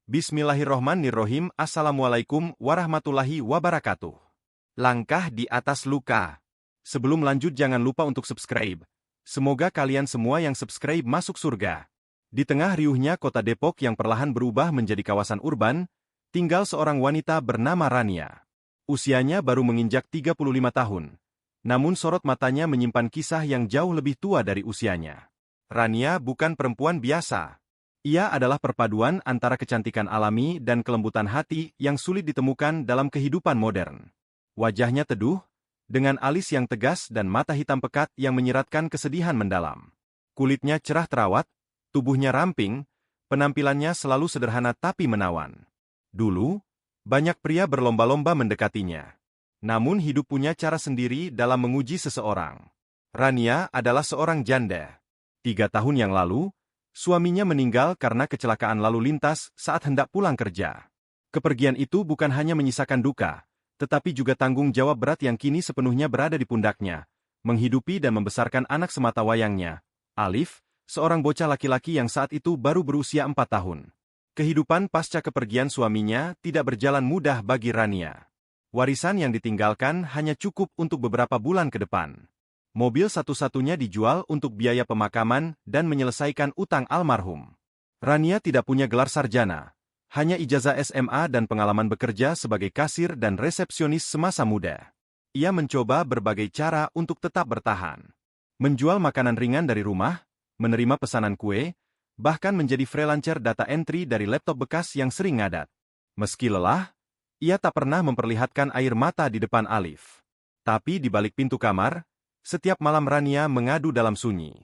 Bismillahirrohmanirrohim. Assalamualaikum warahmatullahi wabarakatuh. Langkah di atas luka. Sebelum lanjut jangan lupa untuk subscribe. Semoga kalian semua yang subscribe masuk surga. Di tengah riuhnya kota Depok yang perlahan berubah menjadi kawasan urban, tinggal seorang wanita bernama Rania. Usianya baru menginjak 35 tahun. Namun sorot matanya menyimpan kisah yang jauh lebih tua dari usianya. Rania bukan perempuan biasa. Ia adalah perpaduan antara kecantikan alami dan kelembutan hati yang sulit ditemukan dalam kehidupan modern. Wajahnya teduh, dengan alis yang tegas dan mata hitam pekat yang menyiratkan kesedihan mendalam. Kulitnya cerah terawat, tubuhnya ramping, penampilannya selalu sederhana tapi menawan. Dulu, banyak pria berlomba-lomba mendekatinya. Namun hidup punya cara sendiri dalam menguji seseorang. Rania adalah seorang janda. 3 tahun yang lalu, suaminya meninggal karena kecelakaan lalu lintas saat hendak pulang kerja. Kepergian itu bukan hanya menyisakan duka, tetapi juga tanggung jawab berat yang kini sepenuhnya berada di pundaknya, menghidupi dan membesarkan anak semata wayangnya, Alif, seorang bocah laki-laki yang saat itu baru berusia 4 tahun. Kehidupan pasca kepergian suaminya tidak berjalan mudah bagi Rania. Warisan yang ditinggalkan hanya cukup untuk beberapa bulan ke depan. Mobil satu-satunya dijual untuk biaya pemakaman dan menyelesaikan utang almarhum. Rania tidak punya gelar sarjana, hanya ijazah SMA dan pengalaman bekerja sebagai kasir dan resepsionis semasa muda. Ia mencoba berbagai cara untuk tetap bertahan. Menjual makanan ringan dari rumah, menerima pesanan kue, bahkan menjadi freelancer data entry dari laptop bekas yang sering ngadat. Meski lelah, ia tak pernah memperlihatkan air mata di depan Alif. Tapi di balik pintu kamar, setiap malam Rania mengadu dalam sunyi.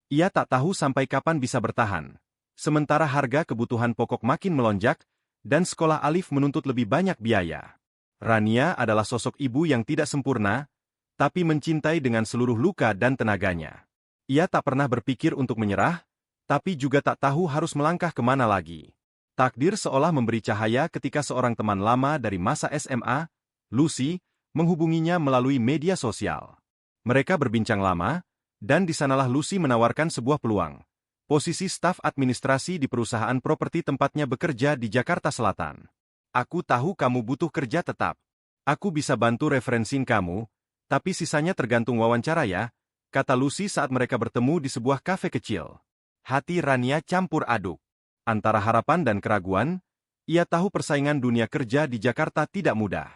Ia tak tahu sampai kapan bisa bertahan. Sementara harga kebutuhan pokok makin melonjak, dan sekolah Alif menuntut lebih banyak biaya. Rania adalah sosok ibu yang tidak sempurna, tapi mencintai dengan seluruh luka dan tenaganya. Ia tak pernah berpikir untuk menyerah, tapi juga tak tahu harus melangkah kemana lagi. Takdir seolah memberi cahaya ketika seorang teman lama dari masa SMA, Lucy, menghubunginya melalui media sosial. Mereka berbincang lama, dan di sanalah Lucy menawarkan sebuah peluang. Posisi staf administrasi di perusahaan properti tempatnya bekerja di Jakarta Selatan. Aku tahu kamu butuh kerja tetap. Aku bisa bantu referensiin kamu, tapi sisanya tergantung wawancara ya, kata Lucy saat mereka bertemu di sebuah kafe kecil. Hati Rania campur aduk. Antara harapan dan keraguan, ia tahu persaingan dunia kerja di Jakarta tidak mudah.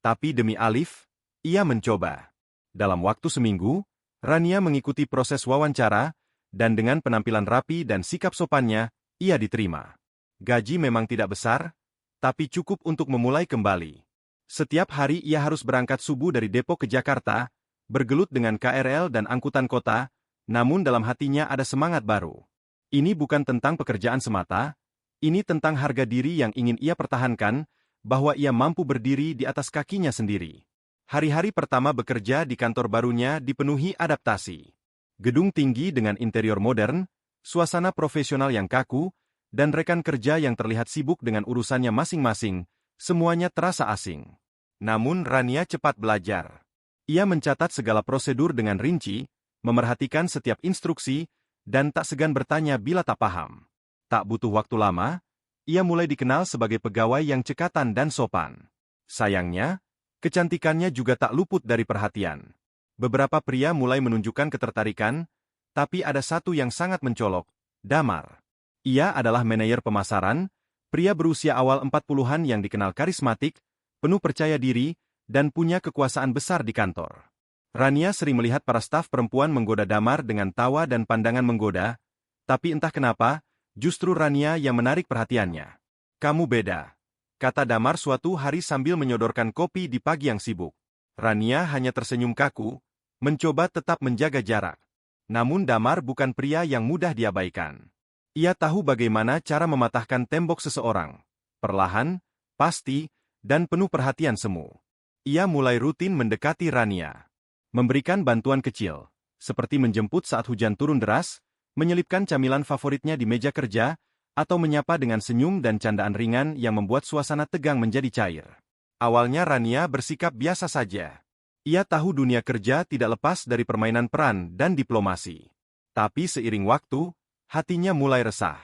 Tapi demi Alif, ia mencoba. Dalam waktu seminggu, Rania mengikuti proses wawancara, dan dengan penampilan rapi dan sikap sopannya, ia diterima. Gaji memang tidak besar, tapi cukup untuk memulai kembali. Setiap hari ia harus berangkat subuh dari Depok ke Jakarta, bergelut dengan KRL dan angkutan kota, namun dalam hatinya ada semangat baru. Ini bukan tentang pekerjaan semata, ini tentang harga diri yang ingin ia pertahankan, bahwa ia mampu berdiri di atas kakinya sendiri. Hari-hari pertama bekerja di kantor barunya dipenuhi adaptasi. Gedung tinggi dengan interior modern, suasana profesional yang kaku, dan rekan kerja yang terlihat sibuk dengan urusannya masing-masing, semuanya terasa asing. Namun Rania cepat belajar. Ia mencatat segala prosedur dengan rinci, memerhatikan setiap instruksi, dan tak segan bertanya bila tak paham. Tak butuh waktu lama, ia mulai dikenal sebagai pegawai yang cekatan dan sopan. Sayangnya, kecantikannya juga tak luput dari perhatian. Beberapa pria mulai menunjukkan ketertarikan, tapi ada satu yang sangat mencolok, Damar. Ia adalah manajer pemasaran, pria berusia awal 40-an yang dikenal karismatik, penuh percaya diri, dan punya kekuasaan besar di kantor. Rania sering melihat para staf perempuan menggoda Damar dengan tawa dan pandangan menggoda, tapi entah kenapa, justru Rania yang menarik perhatiannya. Kamu beda, kata Damar suatu hari sambil menyodorkan kopi di pagi yang sibuk. Rania hanya tersenyum kaku, mencoba tetap menjaga jarak. Namun Damar bukan pria yang mudah diabaikan. Ia tahu bagaimana cara mematahkan tembok seseorang. Perlahan, pasti, dan penuh perhatian semu. Ia mulai rutin mendekati Rania. Memberikan bantuan kecil, seperti menjemput saat hujan turun deras, menyelipkan camilan favoritnya di meja kerja, atau menyapa dengan senyum dan candaan ringan yang membuat suasana tegang menjadi cair. Awalnya Rania bersikap biasa saja. Ia tahu dunia kerja tidak lepas dari permainan peran dan diplomasi. Tapi seiring waktu, hatinya mulai resah.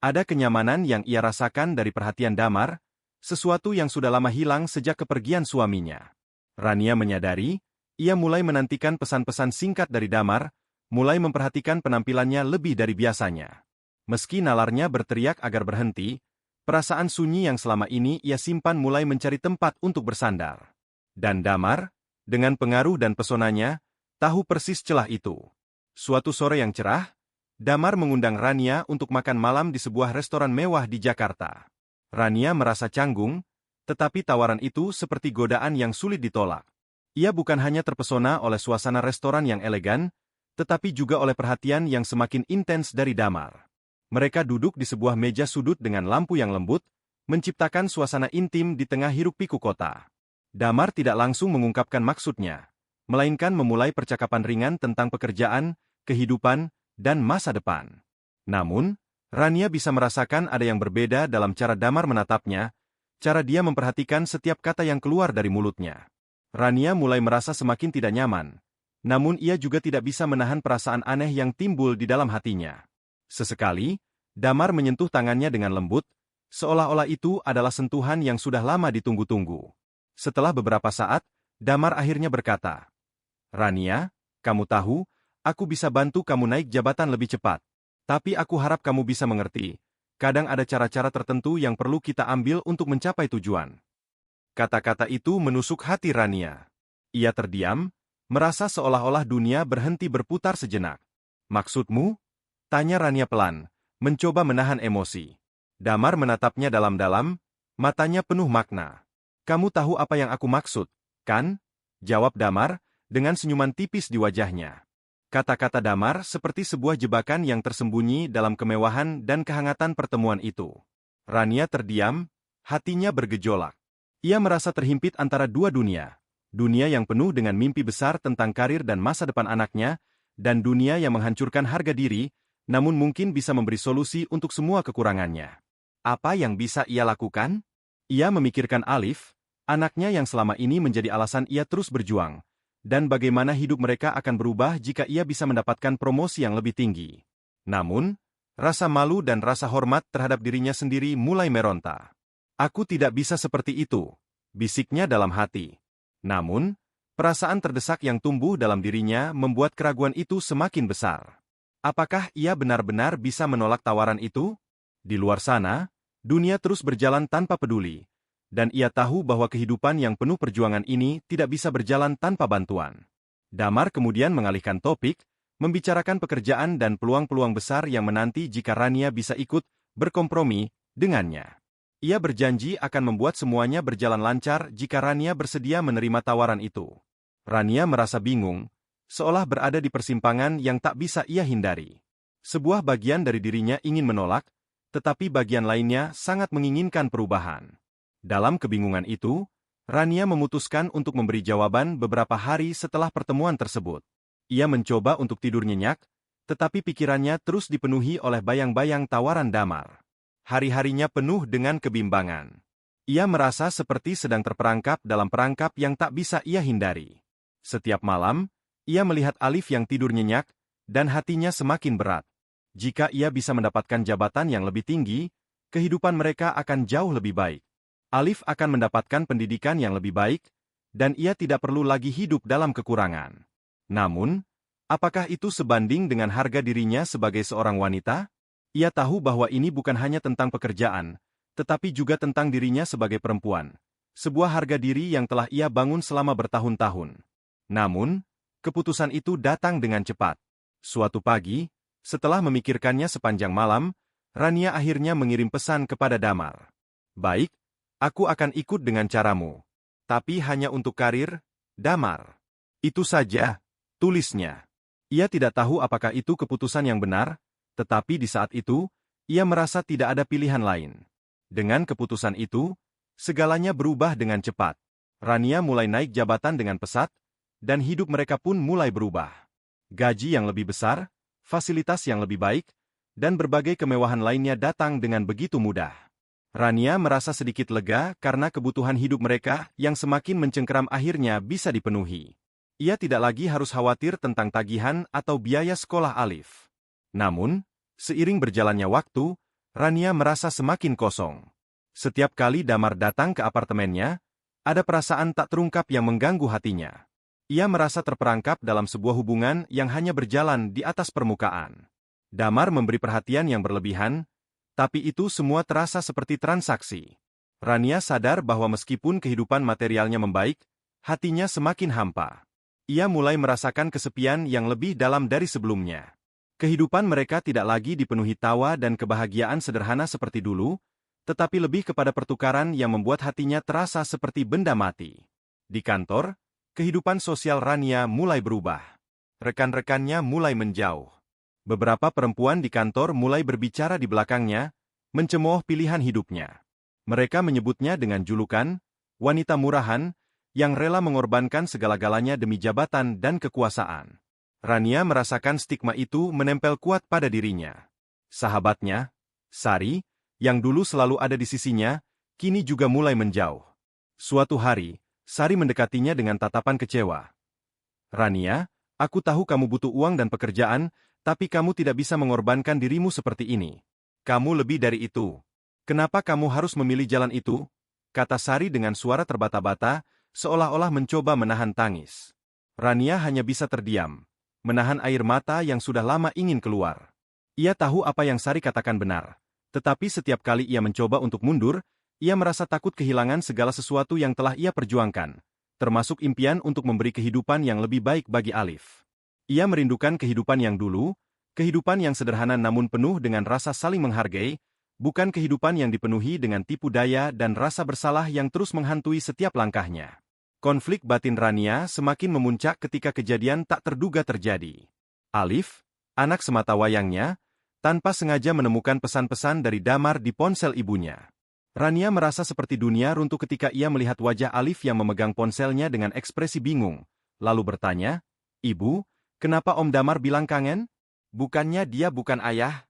Ada kenyamanan yang ia rasakan dari perhatian Damar, sesuatu yang sudah lama hilang sejak kepergian suaminya. Rania menyadari, ia mulai menantikan pesan-pesan singkat dari Damar, mulai memperhatikan penampilannya lebih dari biasanya. Meski nalarnya berteriak agar berhenti, perasaan sunyi yang selama ini ia simpan mulai mencari tempat untuk bersandar. Dan Damar, dengan pengaruh dan pesonanya, tahu persis celah itu. Suatu sore yang cerah, Damar mengundang Rania untuk makan malam di sebuah restoran mewah di Jakarta. Rania merasa canggung, tetapi tawaran itu seperti godaan yang sulit ditolak. Ia bukan hanya terpesona oleh suasana restoran yang elegan, tetapi juga oleh perhatian yang semakin intens dari Damar. Mereka duduk di sebuah meja sudut dengan lampu yang lembut, menciptakan suasana intim di tengah hiruk-pikuk kota. Damar tidak langsung mengungkapkan maksudnya, melainkan memulai percakapan ringan tentang pekerjaan, kehidupan, dan masa depan. Namun, Rania bisa merasakan ada yang berbeda dalam cara Damar menatapnya, cara dia memperhatikan setiap kata yang keluar dari mulutnya. Rania mulai merasa semakin tidak nyaman, namun ia juga tidak bisa menahan perasaan aneh yang timbul di dalam hatinya. Sesekali, Damar menyentuh tangannya dengan lembut, seolah-olah itu adalah sentuhan yang sudah lama ditunggu-tunggu. Setelah beberapa saat, Damar akhirnya berkata, "Rania, kamu tahu, aku bisa bantu kamu naik jabatan lebih cepat. Tapi aku harap kamu bisa mengerti, kadang ada cara-cara tertentu yang perlu kita ambil untuk mencapai tujuan." Kata-kata itu menusuk hati Rania. Ia terdiam, merasa seolah-olah dunia berhenti berputar sejenak. "Maksudmu?" tanya Rania pelan, mencoba menahan emosi. Damar menatapnya dalam-dalam, matanya penuh makna. "Kamu tahu apa yang aku maksud, kan?" jawab Damar, dengan senyuman tipis di wajahnya. Kata-kata Damar seperti sebuah jebakan yang tersembunyi dalam kemewahan dan kehangatan pertemuan itu. Rania terdiam, hatinya bergejolak. Ia merasa terhimpit antara dua dunia. Dunia yang penuh dengan mimpi besar tentang karir dan masa depan anaknya, dan dunia yang menghancurkan harga diri, namun mungkin bisa memberi solusi untuk semua kekurangannya. Apa yang bisa ia lakukan? Ia memikirkan Alif, anaknya yang selama ini menjadi alasan ia terus berjuang, dan bagaimana hidup mereka akan berubah jika ia bisa mendapatkan promosi yang lebih tinggi. Namun, rasa malu dan rasa hormat terhadap dirinya sendiri mulai meronta. "Aku tidak bisa seperti itu," bisiknya dalam hati. Namun, perasaan terdesak yang tumbuh dalam dirinya membuat keraguan itu semakin besar. Apakah ia benar-benar bisa menolak tawaran itu? Di luar sana, dunia terus berjalan tanpa peduli, dan ia tahu bahwa kehidupan yang penuh perjuangan ini tidak bisa berjalan tanpa bantuan. Damar kemudian mengalihkan topik, membicarakan pekerjaan dan peluang-peluang besar yang menanti jika Rania bisa ikut berkompromi dengannya. Ia berjanji akan membuat semuanya berjalan lancar jika Rania bersedia menerima tawaran itu. Rania merasa bingung, seolah berada di persimpangan yang tak bisa ia hindari. Sebuah bagian dari dirinya ingin menolak, tetapi bagian lainnya sangat menginginkan perubahan. Dalam kebingungan itu, Rania memutuskan untuk memberi jawaban beberapa hari setelah pertemuan tersebut. Ia mencoba untuk tidur nyenyak, tetapi pikirannya terus dipenuhi oleh bayang-bayang tawaran Damar. Hari-harinya penuh dengan kebimbangan. Ia merasa seperti sedang terperangkap dalam perangkap yang tak bisa ia hindari. Setiap malam, ia melihat Alif yang tidur nyenyak, dan hatinya semakin berat. Jika ia bisa mendapatkan jabatan yang lebih tinggi, kehidupan mereka akan jauh lebih baik. Alif akan mendapatkan pendidikan yang lebih baik, dan ia tidak perlu lagi hidup dalam kekurangan. Namun, apakah itu sebanding dengan harga dirinya sebagai seorang wanita? Ia tahu bahwa ini bukan hanya tentang pekerjaan, tetapi juga tentang dirinya sebagai perempuan. Sebuah harga diri yang telah ia bangun selama bertahun-tahun. Namun, keputusan itu datang dengan cepat. Suatu pagi, setelah memikirkannya sepanjang malam, Rania akhirnya mengirim pesan kepada Damar. "Baik, aku akan ikut dengan caramu. Tapi hanya untuk karir, Damar." "Itu saja," tulisnya. Ia tidak tahu apakah itu keputusan yang benar, tetapi di saat itu, ia merasa tidak ada pilihan lain. Dengan keputusan itu, segalanya berubah dengan cepat. Rania mulai naik jabatan dengan pesat, dan hidup mereka pun mulai berubah. Gaji yang lebih besar, fasilitas yang lebih baik, dan berbagai kemewahan lainnya datang dengan begitu mudah. Rania merasa sedikit lega karena kebutuhan hidup mereka yang semakin mencengkeram akhirnya bisa dipenuhi. Ia tidak lagi harus khawatir tentang tagihan atau biaya sekolah Alif. Namun, seiring berjalannya waktu, Rania merasa semakin kosong. Setiap kali Damar datang ke apartemennya, ada perasaan tak terungkap yang mengganggu hatinya. Ia merasa terperangkap dalam sebuah hubungan yang hanya berjalan di atas permukaan. Damar memberi perhatian yang berlebihan, tapi itu semua terasa seperti transaksi. Rania sadar bahwa meskipun kehidupan materialnya membaik, hatinya semakin hampa. Ia mulai merasakan kesepian yang lebih dalam dari sebelumnya. Kehidupan mereka tidak lagi dipenuhi tawa dan kebahagiaan sederhana seperti dulu, tetapi lebih kepada pertukaran yang membuat hatinya terasa seperti benda mati. Di kantor, kehidupan sosial Rania mulai berubah. Rekan-rekannya mulai menjauh. Beberapa perempuan di kantor mulai berbicara di belakangnya, mencemooh pilihan hidupnya. Mereka menyebutnya dengan julukan, wanita murahan, yang rela mengorbankan segala-galanya demi jabatan dan kekuasaan. Rania merasakan stigma itu menempel kuat pada dirinya. Sahabatnya, Sari, yang dulu selalu ada di sisinya, kini juga mulai menjauh. Suatu hari, Sari mendekatinya dengan tatapan kecewa. "Rania, aku tahu kamu butuh uang dan pekerjaan, tapi kamu tidak bisa mengorbankan dirimu seperti ini. Kamu lebih dari itu. Kenapa kamu harus memilih jalan itu?" kata Sari dengan suara terbata-bata, seolah-olah mencoba menahan tangis. Rania hanya bisa terdiam, menahan air mata yang sudah lama ingin keluar. Ia tahu apa yang Sari katakan benar, tetapi setiap kali ia mencoba untuk mundur, ia merasa takut kehilangan segala sesuatu yang telah ia perjuangkan, termasuk impian untuk memberi kehidupan yang lebih baik bagi Alif. Ia merindukan kehidupan yang dulu, kehidupan yang sederhana namun penuh dengan rasa saling menghargai, bukan kehidupan yang dipenuhi dengan tipu daya dan rasa bersalah yang terus menghantui setiap langkahnya. Konflik batin Rania semakin memuncak ketika kejadian tak terduga terjadi. Alif, anak sematawayangnya, tanpa sengaja menemukan pesan-pesan dari Damar di ponsel ibunya. Rania merasa seperti dunia runtuh ketika ia melihat wajah Alif yang memegang ponselnya dengan ekspresi bingung, lalu bertanya, "Ibu, kenapa Om Damar bilang kangen? Bukannya dia bukan ayah?"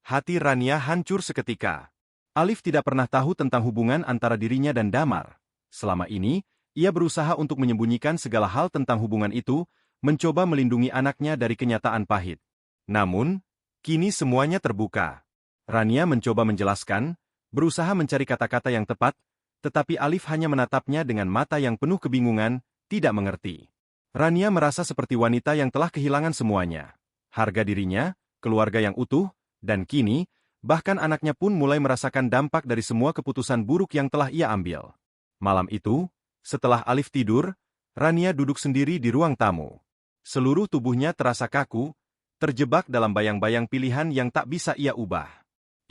Hati Rania hancur seketika. Alif tidak pernah tahu tentang hubungan antara dirinya dan Damar. Selama ini, ia berusaha untuk menyembunyikan segala hal tentang hubungan itu, mencoba melindungi anaknya dari kenyataan pahit. Namun, kini semuanya terbuka. Rania mencoba menjelaskan, berusaha mencari kata-kata yang tepat, tetapi Alif hanya menatapnya dengan mata yang penuh kebingungan, tidak mengerti. Rania merasa seperti wanita yang telah kehilangan semuanya. Harga dirinya, keluarga yang utuh, dan kini, bahkan anaknya pun mulai merasakan dampak dari semua keputusan buruk yang telah ia ambil. Malam itu, setelah Alif tidur, Rania duduk sendiri di ruang tamu. Seluruh tubuhnya terasa kaku, terjebak dalam bayang-bayang pilihan yang tak bisa ia ubah.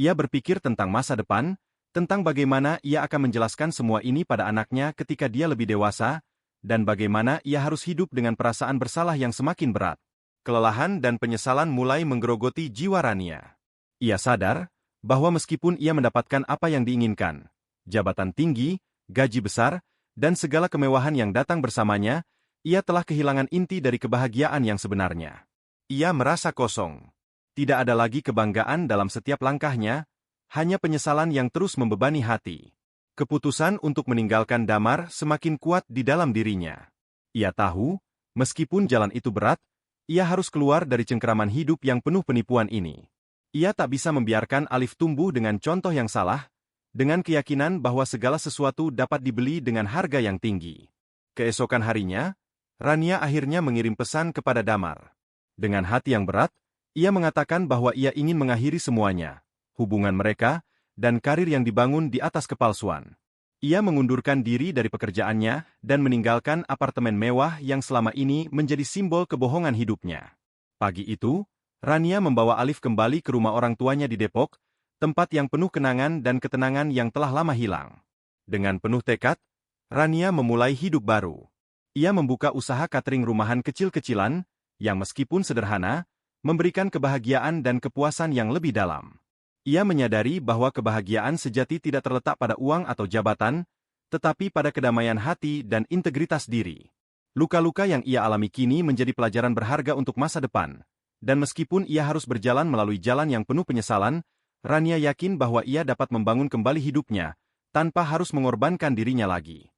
Ia berpikir tentang masa depan, tentang bagaimana ia akan menjelaskan semua ini pada anaknya ketika dia lebih dewasa, dan bagaimana ia harus hidup dengan perasaan bersalah yang semakin berat. Kelelahan dan penyesalan mulai menggerogoti jiwa Rania. Ia sadar bahwa meskipun ia mendapatkan apa yang diinginkan, jabatan tinggi, gaji besar, dan segala kemewahan yang datang bersamanya, ia telah kehilangan inti dari kebahagiaan yang sebenarnya. Ia merasa kosong. Tidak ada lagi kebanggaan dalam setiap langkahnya, hanya penyesalan yang terus membebani hati. Keputusan untuk meninggalkan Damar semakin kuat di dalam dirinya. Ia tahu, meskipun jalan itu berat, ia harus keluar dari cengkeraman hidup yang penuh penipuan ini. Ia tak bisa membiarkan Alif tumbuh dengan contoh yang salah, dengan keyakinan bahwa segala sesuatu dapat dibeli dengan harga yang tinggi. Keesokan harinya, Rania akhirnya mengirim pesan kepada Damar. Dengan hati yang berat, ia mengatakan bahwa ia ingin mengakhiri semuanya, hubungan mereka, dan karir yang dibangun di atas kepalsuan. Ia mengundurkan diri dari pekerjaannya dan meninggalkan apartemen mewah yang selama ini menjadi simbol kebohongan hidupnya. Pagi itu, Rania membawa Alif kembali ke rumah orang tuanya di Depok, tempat yang penuh kenangan dan ketenangan yang telah lama hilang. Dengan penuh tekad, Rania memulai hidup baru. Ia membuka usaha catering rumahan kecil-kecilan, yang meskipun sederhana, memberikan kebahagiaan dan kepuasan yang lebih dalam. Ia menyadari bahwa kebahagiaan sejati tidak terletak pada uang atau jabatan, tetapi pada kedamaian hati dan integritas diri. Luka-luka yang ia alami kini menjadi pelajaran berharga untuk masa depan, dan meskipun ia harus berjalan melalui jalan yang penuh penyesalan, Rania yakin bahwa ia dapat membangun kembali hidupnya, tanpa harus mengorbankan dirinya lagi.